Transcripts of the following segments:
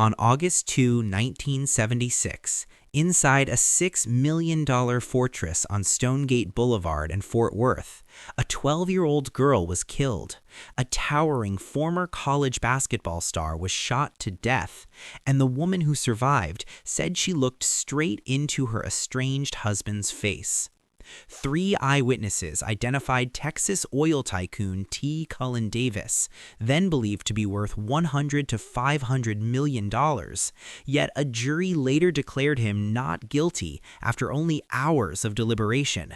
On August 2, 1976, inside a $6 million fortress on Stonegate Boulevard in Fort Worth, a 12-year-old girl was killed. A towering former college basketball star was shot to death, and the woman who survived said she looked straight into her estranged husband's face. 3 eyewitnesses identified Texas oil tycoon T. Cullen Davis, then believed to be worth $100 to $500 million, yet a jury later declared him not guilty after only hours of deliberation.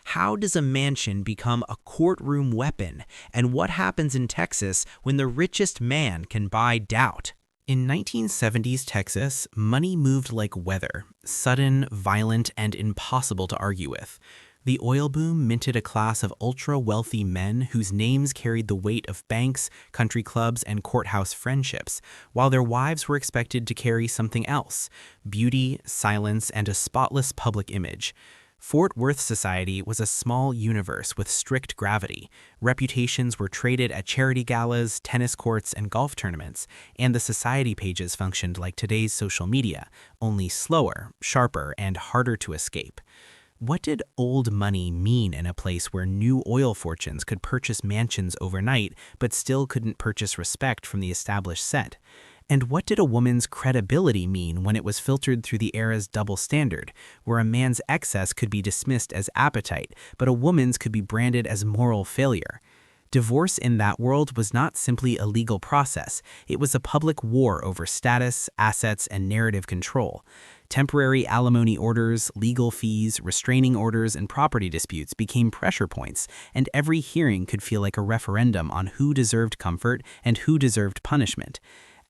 How does a mansion become a courtroom weapon, and what happens in Texas when the richest man can buy doubt? In 1970s Texas, money moved like weather, sudden, violent, and impossible to argue with. The oil boom minted a class of ultra-wealthy men whose names carried the weight of banks, country clubs, and courthouse friendships, while their wives were expected to carry something else: beauty, silence, and a spotless public image. Fort Worth society was a small universe with strict gravity. Reputations were traded at charity galas, tennis courts, and golf tournaments, and the society pages functioned like today's social media, only slower, sharper, and harder to escape. What did old money mean in a place where new oil fortunes could purchase mansions overnight but still couldn't purchase respect from the established set? And what did a woman's credibility mean when it was filtered through the era's double standard, where a man's excess could be dismissed as appetite, but a woman's could be branded as moral failure? Divorce in that world was not simply a legal process, it was a public war over status, assets, and narrative control. Temporary alimony orders, legal fees, restraining orders, and property disputes became pressure points, and every hearing could feel like a referendum on who deserved comfort and who deserved punishment.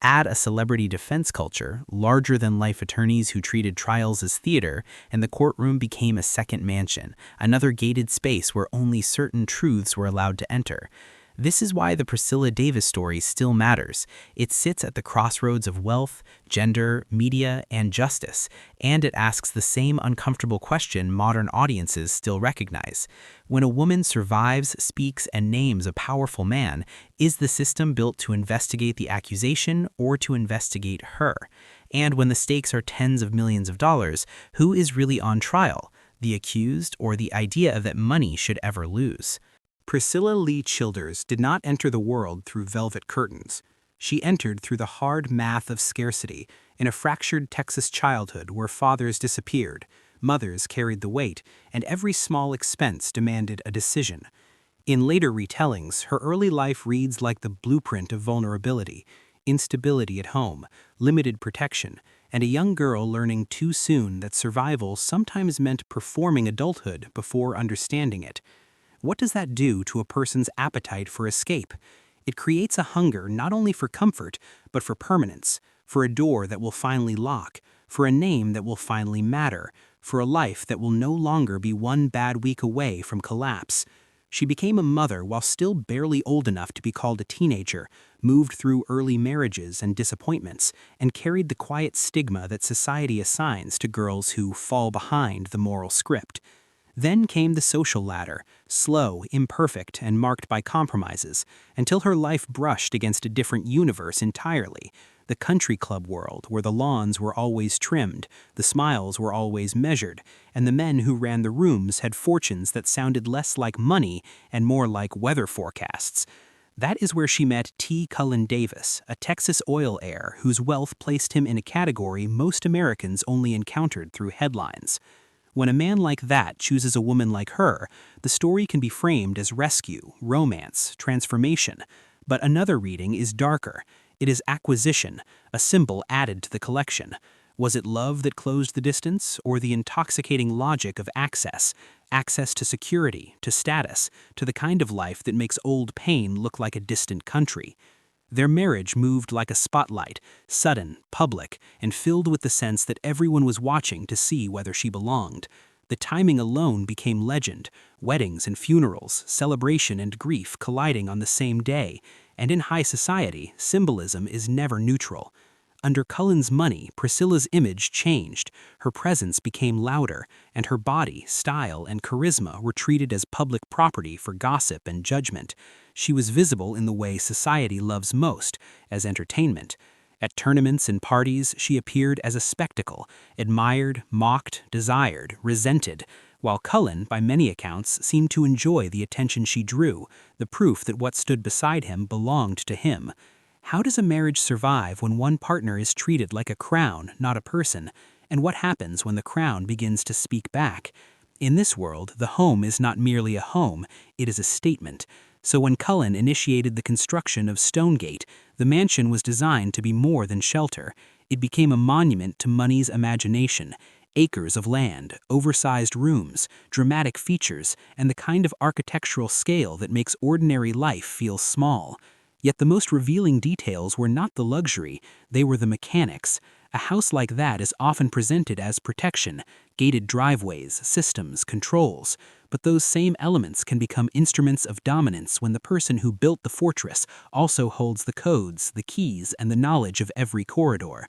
Add a celebrity defense culture, larger-than-life attorneys who treated trials as theater, and the courtroom became a second mansion, another gated space where only certain truths were allowed to enter. This is why the Priscilla Davis story still matters. It sits at the crossroads of wealth, gender, media, and justice, and it asks the same uncomfortable question modern audiences still recognize. When a woman survives, speaks, and names a powerful man, is the system built to investigate the accusation or to investigate her? And when the stakes are tens of millions of dollars, who is really on trial? The accused or the idea that money should ever lose? Priscilla Lee Childers did not enter the world through velvet curtains. She entered through the hard math of scarcity in a fractured Texas childhood where fathers disappeared, mothers carried the weight, and every small expense demanded a decision. In later retellings, her early life reads like the blueprint of vulnerability: instability at home, limited protection, and a young girl learning too soon that survival sometimes meant performing adulthood before understanding it. What does that do to a person's appetite for escape? It creates a hunger not only for comfort, but for permanence, for a door that will finally lock, for a name that will finally matter, for a life that will no longer be one bad week away from collapse. She became a mother while still barely old enough to be called a teenager, moved through early marriages and disappointments, and carried the quiet stigma that society assigns to girls who fall behind the moral script. Then came the social ladder, slow, imperfect, and marked by compromises, until her life brushed against a different universe entirely. The country club world, where the lawns were always trimmed, the smiles were always measured, and the men who ran the rooms had fortunes that sounded less like money and more like weather forecasts. That is where she met T. Cullen Davis, a Texas oil heir whose wealth placed him in a category most Americans only encountered through headlines. When a man like that chooses a woman like her, the story can be framed as rescue, romance, transformation. But another reading is darker. It is acquisition, a symbol added to the collection. Was it love that closed the distance, or the intoxicating logic of access? Access to security, to status, to the kind of life that makes old pain look like a distant country. Their marriage moved like a spotlight, sudden, public, and filled with the sense that everyone was watching to see whether she belonged. The timing alone became legend: weddings and funerals, celebration and grief colliding on the same day. And in high society, symbolism is never neutral. Under Cullen's money, Priscilla's image changed. Her presence became louder, and her body, style, and charisma were treated as public property for gossip and judgment. She was visible in the way society loves most, as entertainment. At tournaments and parties, she appeared as a spectacle, admired, mocked, desired, resented, while Cullen, by many accounts, seemed to enjoy the attention she drew, the proof that what stood beside him belonged to him. How does a marriage survive when one partner is treated like a crown, not a person? And what happens when the crown begins to speak back? In this world, the home is not merely a home, it is a statement. So when Cullen initiated the construction of Stonegate, the mansion was designed to be more than shelter. It became a monument to money's imagination. Acres of land, oversized rooms, dramatic features, and the kind of architectural scale that makes ordinary life feel small. Yet the most revealing details were not the luxury, they were the mechanics. A house like that is often presented as protection, gated driveways, systems, controls. But those same elements can become instruments of dominance when the person who built the fortress also holds the codes, the keys, and the knowledge of every corridor.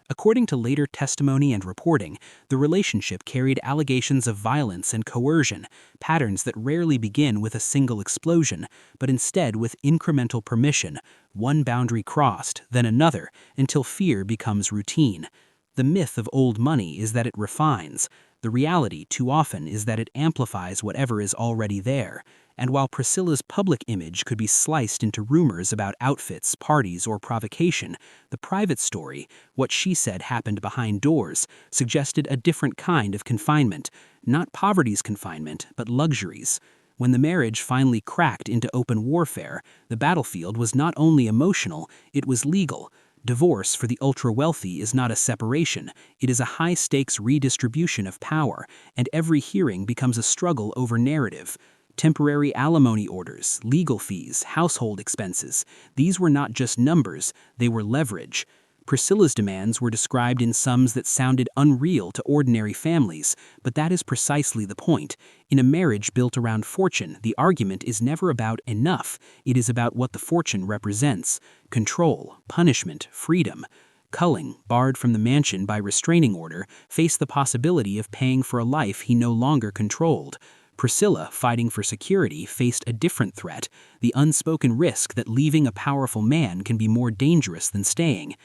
According to later testimony and reporting, the relationship carried allegations of violence and coercion, patterns that rarely begin with a single explosion, but instead with incremental permission, one boundary crossed, then another, until fear becomes routine. The myth of old money is that it refines. The reality, too often, is that it amplifies whatever is already there. And while Priscilla's public image could be sliced into rumors about outfits, parties, or provocation, the private story, what she said happened behind doors, suggested a different kind of confinement. Not poverty's confinement, but luxuries. When the marriage finally cracked into open warfare, the battlefield was not only emotional, it was legal. Divorce for the ultra-wealthy is not a separation, it is a high-stakes redistribution of power, and every hearing becomes a struggle over narrative. Temporary alimony orders, legal fees, household expenses, these were not just numbers, they were leverage. Priscilla's demands were described in sums that sounded unreal to ordinary families, but that is precisely the point. In a marriage built around fortune, the argument is never about enough, it is about what the fortune represents: control, punishment, freedom. Cullen, barred from the mansion by restraining order, faced the possibility of paying for a life he no longer controlled. Priscilla, fighting for security, faced a different threat, the unspoken risk that leaving a powerful man can be more dangerous than staying.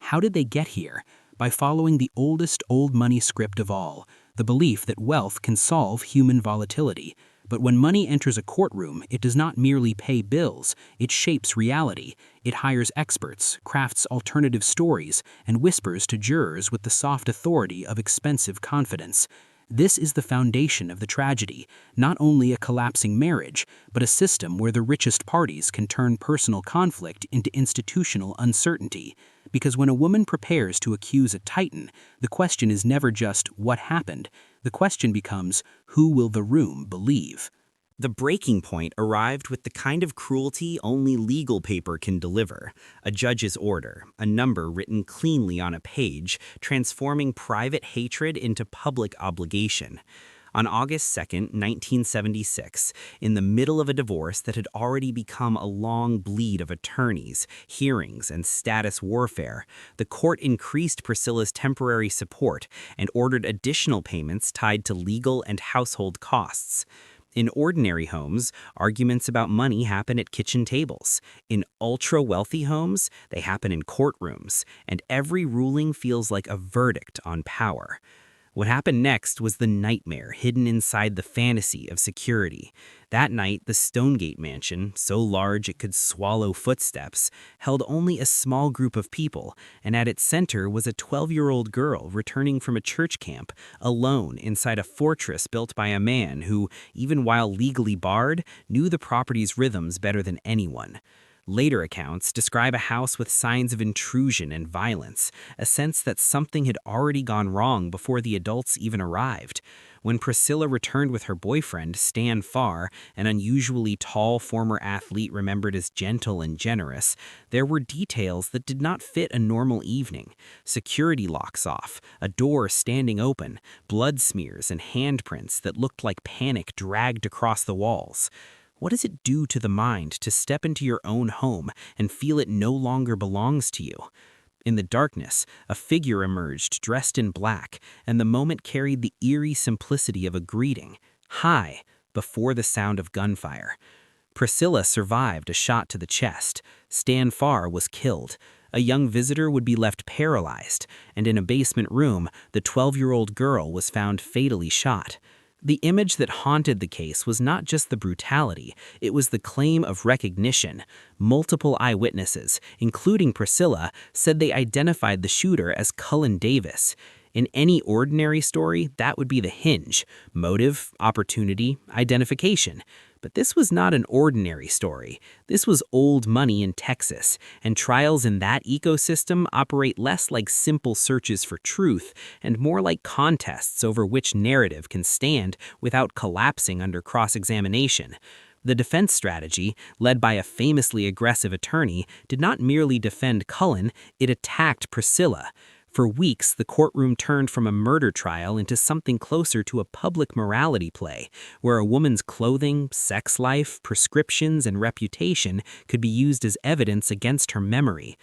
How did they get here? By following the oldest old money script of all, the belief that wealth can solve human volatility. But when money enters a courtroom, it does not merely pay bills, it shapes reality. It hires experts, crafts alternative stories, and whispers to jurors with the soft authority of expensive confidence. This is the foundation of the tragedy, not only a collapsing marriage, but a system where the richest parties can turn personal conflict into institutional uncertainty. Because when a woman prepares to accuse a titan, the question is never just what happened. The question becomes, who will the room believe? The breaking point arrived with the kind of cruelty only legal paper can deliver: a judge's order, a number written cleanly on a page, transforming private hatred into public obligation. On August 2nd, 1976, in the middle of a divorce that had already become a long bleed of attorneys, hearings, and status warfare, the court increased Priscilla's temporary support and ordered additional payments tied to legal and household costs. In ordinary homes, arguments about money happen at kitchen tables. In ultra-wealthy homes, they happen in courtrooms, and every ruling feels like a verdict on power. What happened next was the nightmare hidden inside the fantasy of security. That night, the Stonegate Mansion, so large it could swallow footsteps, held only a small group of people, and at its center was a 12-year-old girl returning from a church camp, alone inside a fortress built by a man who, even while legally barred, knew the property's rhythms better than anyone. Later accounts describe a house with signs of intrusion and violence, a sense that something had already gone wrong before the adults even arrived. When Priscilla returned with her boyfriend, Stan Farr, an unusually tall former athlete remembered as gentle and generous, there were details that did not fit a normal evening. Security locks off, a door standing open, blood smears and handprints that looked like panic dragged across the walls. What does it do to the mind to step into your own home and feel it no longer belongs to you? In the darkness, a figure emerged dressed in black, and the moment carried the eerie simplicity of a greeting. "Hi," before the sound of gunfire. Priscilla survived a shot to the chest. Stan Farr was killed. A young visitor would be left paralyzed, and in a basement room, the 12-year-old girl was found fatally shot. The image that haunted the case was not just the brutality, it was the claim of recognition. Multiple eyewitnesses, including Priscilla, said they identified the shooter as Cullen Davis. In any ordinary story, that would be the hinge: motive, opportunity, identification. But this was not an ordinary story. This was old money in Texas, and trials in that ecosystem operate less like simple searches for truth and more like contests over which narrative can stand without collapsing under cross-examination. The defense strategy, led by a famously aggressive attorney, did not merely defend Cullen, it attacked Priscilla. For weeks, the courtroom turned from a murder trial into something closer to a public morality play, where a woman's clothing, sex life, prescriptions, and reputation could be used as evidence against her memory.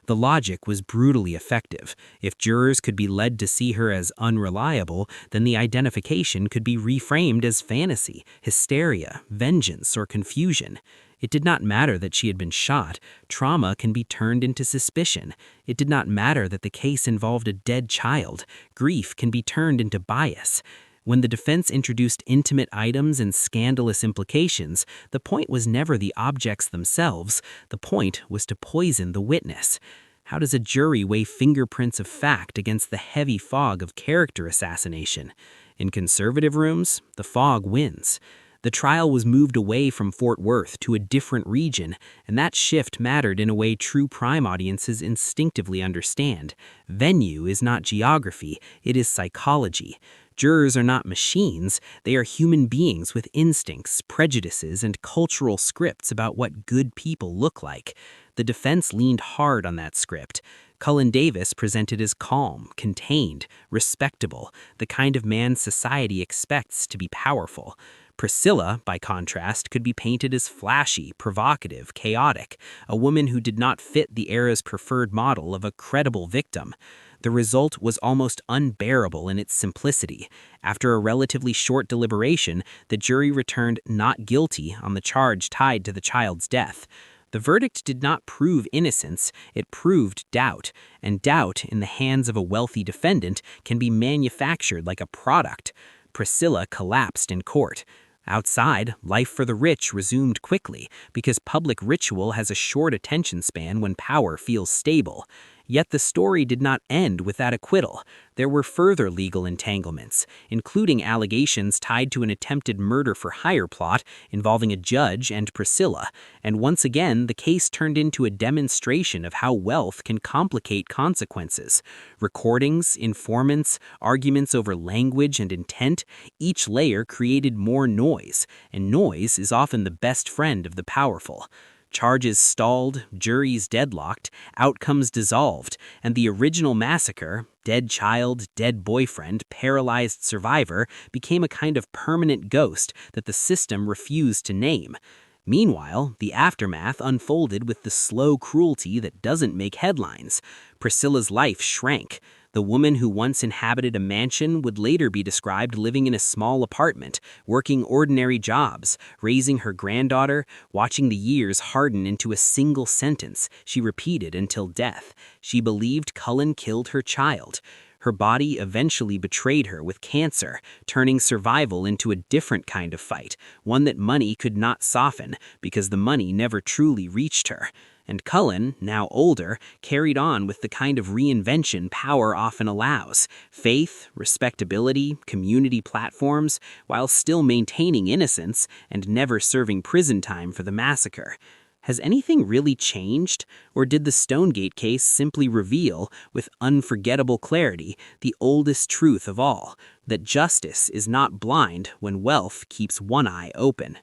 The logic was brutally effective. If jurors could be led to see her as unreliable, then the identification could be reframed as fantasy, hysteria, vengeance, or confusion. It did not matter that she had been shot. Trauma can be turned into suspicion. It did not matter that the case involved a dead child. Grief can be turned into bias. When the defense introduced intimate items and scandalous implications, the point was never the objects themselves. The point was to poison the witness. How does a jury weigh fingerprints of fact against the heavy fog of character assassination? In conservative rooms, the fog wins. The trial was moved away from Fort Worth to a different region, and that shift mattered in a way true crime audiences instinctively understand. Venue is not geography, it is psychology. Jurors are not machines, they are human beings with instincts, prejudices, and cultural scripts about what good people look like. The defense leaned hard on that script. Cullen Davis presented as calm, contained, respectable, the kind of man society expects to be powerful. Priscilla, by contrast, could be painted as flashy, provocative, chaotic, a woman who did not fit the era's preferred model of a credible victim. The result was almost unbearable in its simplicity. After a relatively short deliberation, the jury returned not guilty on the charge tied to the child's death. The verdict did not prove innocence, it proved doubt, and doubt in the hands of a wealthy defendant can be manufactured like a product. Priscilla collapsed in court. Outside, life for the rich resumed quickly because public ritual has a short attention span when power feels stable. Yet the story did not end with that acquittal. There were further legal entanglements, including allegations tied to an attempted murder-for-hire plot involving a judge and Priscilla, and once again the case turned into a demonstration of how wealth can complicate consequences. Recordings, informants, arguments over language and intent, each layer created more noise, and noise is often the best friend of the powerful. Charges stalled, juries deadlocked, outcomes dissolved, and the original massacre, dead child, dead boyfriend, paralyzed survivor, became a kind of permanent ghost that the system refused to name. Meanwhile, the aftermath unfolded with the slow cruelty that doesn't make headlines. Priscilla's life shrank. The woman who once inhabited a mansion would later be described living in a small apartment, working ordinary jobs, raising her granddaughter, watching the years harden into a single sentence she repeated until death. She believed Cullen killed her child. Her body eventually betrayed her with cancer, turning survival into a different kind of fight, one that money could not soften because the money never truly reached her. And Cullen, now older, carried on with the kind of reinvention power often allows: faith, respectability, community platforms, while still maintaining innocence and never serving prison time for the massacre. Has anything really changed, or did the Stonegate case simply reveal, with unforgettable clarity, the oldest truth of all, that justice is not blind when wealth keeps one eye open?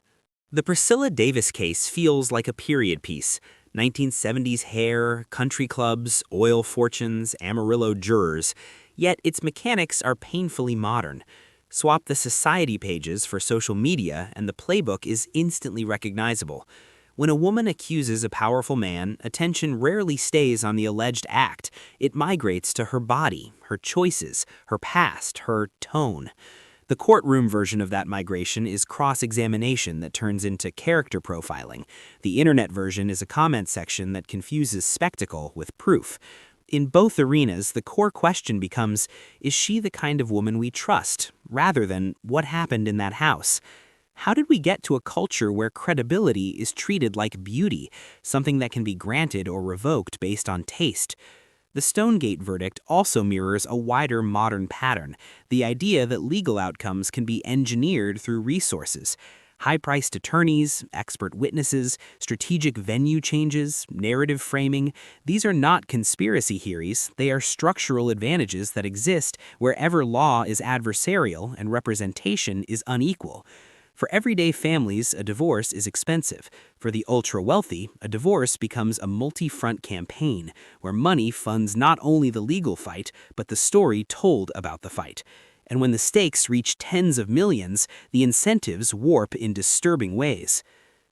The Priscilla Davis case feels like a period piece. 1970s hair, country clubs, oil fortunes, Amarillo jurors, yet its mechanics are painfully modern. Swap the society pages for social media and the playbook is instantly recognizable. When a woman accuses a powerful man, attention rarely stays on the alleged act. It migrates to her body, her choices, her past, her tone. The courtroom version of that migration is cross-examination that turns into character profiling. The internet version is a comment section that confuses spectacle with proof. In both arenas, the core question becomes, is she the kind of woman we trust, rather than what happened in that house? How did we get to a culture where credibility is treated like beauty, something that can be granted or revoked based on taste? The Stonegate verdict also mirrors a wider modern pattern, the idea that legal outcomes can be engineered through resources. High-priced attorneys, expert witnesses, strategic venue changes, narrative framing, these are not conspiracy theories, they are structural advantages that exist wherever law is adversarial and representation is unequal. For everyday families, a divorce is expensive. For the ultra-wealthy, a divorce becomes a multi-front campaign, where money funds not only the legal fight, but the story told about the fight. And when the stakes reach tens of millions, the incentives warp in disturbing ways.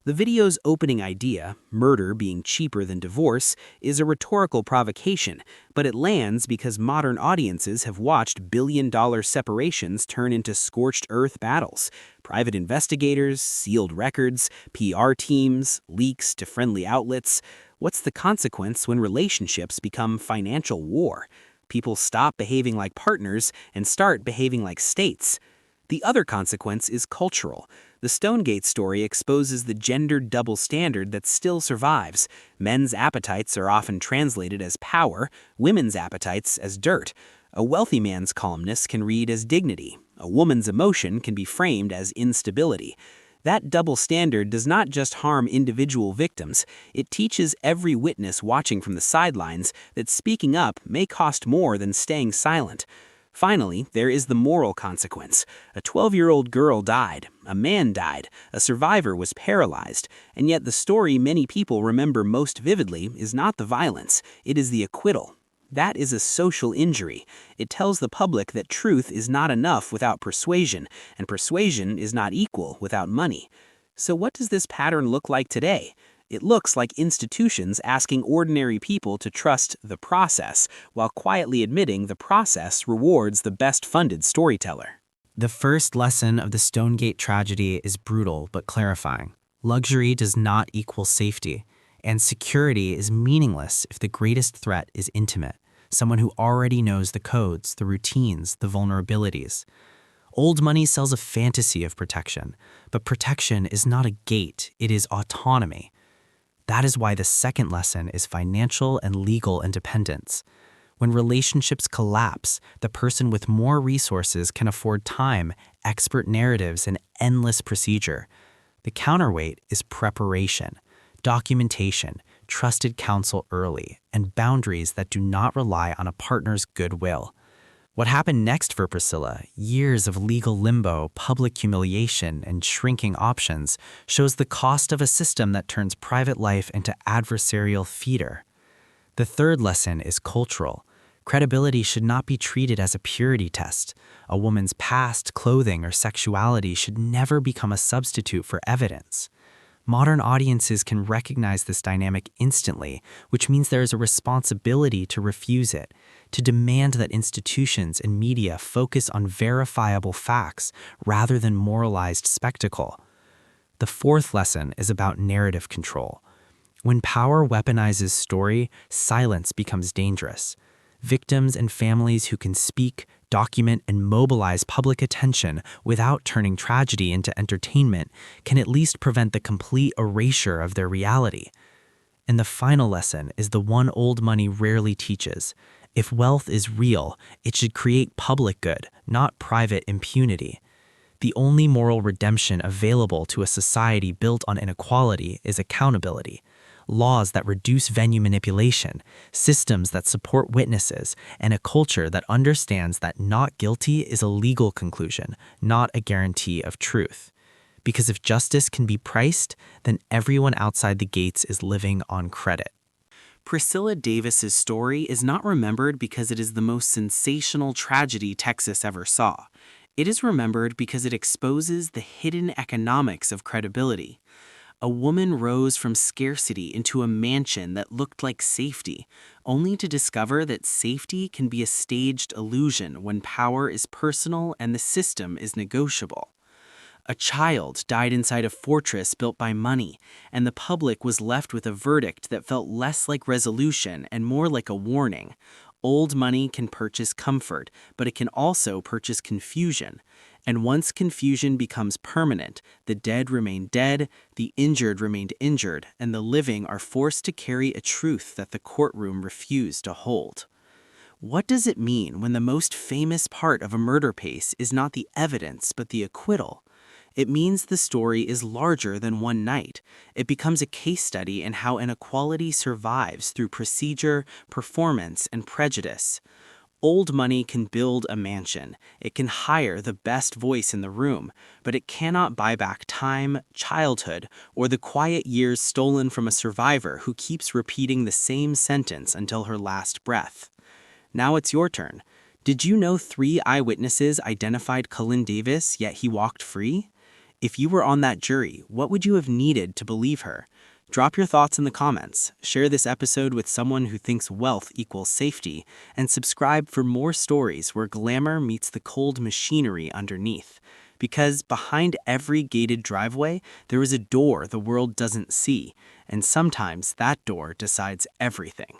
The video's opening idea, murder being cheaper than divorce, is a rhetorical provocation, but it lands because modern audiences have watched billion-dollar separations turn into scorched earth battles. Private investigators, sealed records, PR teams, leaks to friendly outlets. What's the consequence when relationships become financial war? People stop behaving like partners and start behaving like states. The other consequence is cultural. The Stonegate story exposes the gendered double standard that still survives. Men's appetites are often translated as power, women's appetites as dirt. A wealthy man's calmness can read as dignity. A woman's emotion can be framed as instability. That double standard does not just harm individual victims, it teaches every witness watching from the sidelines that speaking up may cost more than staying silent. Finally, there is the moral consequence. A 12-year-old girl died, a man died, a survivor was paralyzed, and yet the story many people remember most vividly is not the violence, it is the acquittal. That is a social injury. It tells the public that truth is not enough without persuasion, and persuasion is not equal without money. So what does this pattern look like today? It looks like institutions asking ordinary people to trust the process, while quietly admitting the process rewards the best-funded storyteller. The first lesson of the Stonegate tragedy is brutal but clarifying. Luxury does not equal safety, and security is meaningless if the greatest threat is intimate, someone who already knows the codes, the routines, the vulnerabilities. Old money sells a fantasy of protection, but protection is not a gate, it is autonomy. That is why the second lesson is financial and legal independence. When relationships collapse, the person with more resources can afford time, expert narratives, and endless procedure. The counterweight is preparation, documentation, trusted counsel early, and boundaries that do not rely on a partner's goodwill. What happened next for Priscilla, years of legal limbo, public humiliation, and shrinking options, shows the cost of a system that turns private life into adversarial theater. The third lesson is cultural. Credibility should not be treated as a purity test. A woman's past, clothing, or sexuality should never become a substitute for evidence. Modern audiences can recognize this dynamic instantly, which means there is a responsibility to refuse it, to demand that institutions and media focus on verifiable facts rather than moralized spectacle. The fourth lesson is about narrative control. When power weaponizes story, silence becomes dangerous. Victims and families who can speak, document, and mobilize public attention without turning tragedy into entertainment can at least prevent the complete erasure of their reality. And the final lesson is the one old money rarely teaches. If wealth is real, it should create public good, not private impunity. The only moral redemption available to a society built on inequality is accountability. Laws that reduce venue manipulation, systems that support witnesses, and a culture that understands that not guilty is a legal conclusion, not a guarantee of truth. Because if justice can be priced, then everyone outside the gates is living on credit. Priscilla Davis's story is not remembered because it is the most sensational tragedy Texas ever saw. It is remembered because it exposes the hidden economics of credibility. A woman rose from scarcity into a mansion that looked like safety, only to discover that safety can be a staged illusion when power is personal and the system is negotiable. A child died inside a fortress built by money, and the public was left with a verdict that felt less like resolution and more like a warning. Old money can purchase comfort, but it can also purchase confusion. And once confusion becomes permanent, the dead remain dead, the injured remained injured, and the living are forced to carry a truth that the courtroom refused to hold. What does it mean when the most famous part of a murder case is not the evidence but the acquittal? It means the story is larger than one night. It becomes a case study in how inequality survives through procedure, performance, and prejudice. Old money can build a mansion. It can hire the best voice in the room, but it cannot buy back time, childhood, or the quiet years stolen from a survivor who keeps repeating the same sentence until her last breath. Now it's your turn. Did you know 3 eyewitnesses identified Cullen Davis, yet he walked free? If you were on that jury, what would you have needed to believe her? Drop your thoughts in the comments, share this episode with someone who thinks wealth equals safety, and subscribe for more stories where glamour meets the cold machinery underneath. Because behind every gated driveway, there is a door the world doesn't see, and sometimes that door decides everything.